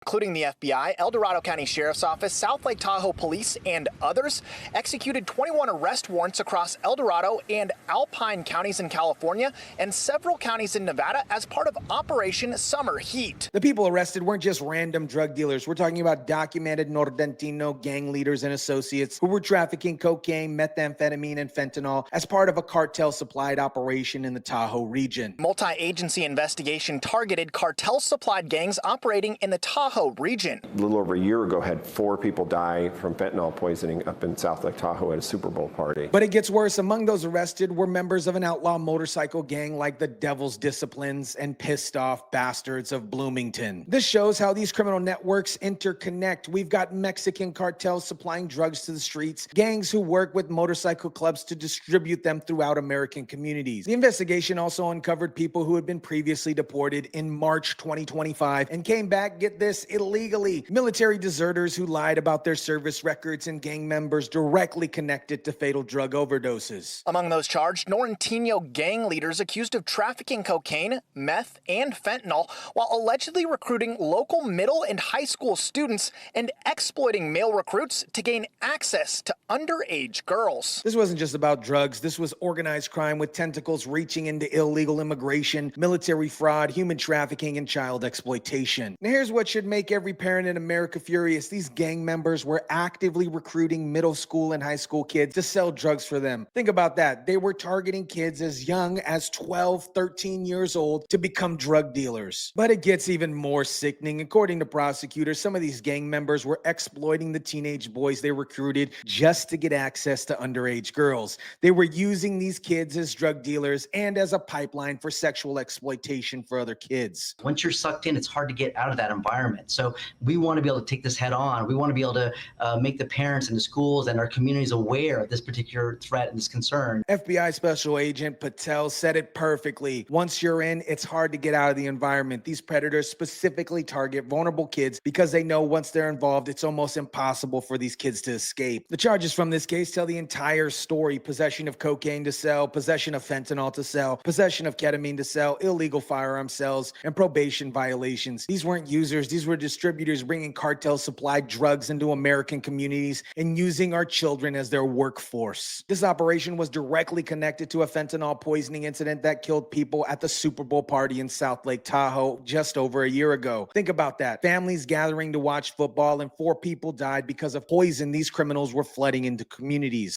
Including the FBI, El Dorado County Sheriff's Office, South Lake Tahoe Police, and others, executed 21 arrest warrants across El Dorado and Alpine counties in California and several counties in Nevada as part of Operation Summer Heat. The people arrested weren't just random drug dealers. We're talking about documented Nordentino gang leaders and associates who were trafficking cocaine, methamphetamine, and fentanyl as part of a cartel-supplied operation in the Tahoe region. Multi-agency investigation targeted cartel-supplied gangs operating in the Tahoe region. A little over a year ago, had 4 people die from fentanyl poisoning up in South Lake Tahoe at a Super Bowl party. But it gets worse. Among those arrested were members of an outlaw motorcycle gang like the Devil's Disciplines and Pissed Off Bastards of Bloomington. This shows how these criminal networks interconnect. We've got Mexican cartels supplying drugs to the streets, gangs who work with motorcycle clubs to distribute them throughout American communities. The investigation also uncovered people who had been previously deported in March 2025 and came back, get this, illegally. Military deserters who lied about their service records and gang members directly connected to fatal drug overdoses. Among those charged, Nordentino gang leaders accused of trafficking cocaine, meth, and fentanyl while allegedly recruiting local middle and high school students and exploiting male recruits to gain access to underage girls. This wasn't just about drugs. This was organized crime with tentacles reaching into illegal immigration, military fraud, human trafficking, and child exploitation. Now here's what should make every parent in America furious. These gang members were actively recruiting middle school and high school kids to sell drugs for them. Think about that. They were targeting kids as young as 12, 13 years old to become drug dealers. But it gets even more sickening. According to prosecutors, some of these gang members were exploiting the teenage boys they recruited just to get access to underage girls. They were using these kids as drug dealers and as a pipeline for sexual exploitation for other kids. Once you're sucked in, it's hard to get out of that environment. So we want to be able to take this head on. We want to be able to make the parents and the schools and our communities aware of this particular threat and this concern. FBI Special Agent Patel said it perfectly. Once you're in, it's hard to get out of the environment. These predators specifically target vulnerable kids because they know once they're involved, it's almost impossible for these kids to escape. The charges from this case tell the entire story: possession of cocaine to sell, possession of fentanyl to sell, possession of ketamine to sell, illegal firearm sales, and probation violations. These weren't users. These were distributors bringing cartel-supplied drugs into American communities and using our children as their workforce. This operation was directly connected to a fentanyl poisoning incident that killed people at the Super Bowl party in South Lake Tahoe just over a year ago. Think about that. Families gathering to watch football and 4 people died because of poison these criminals were flooding into communities.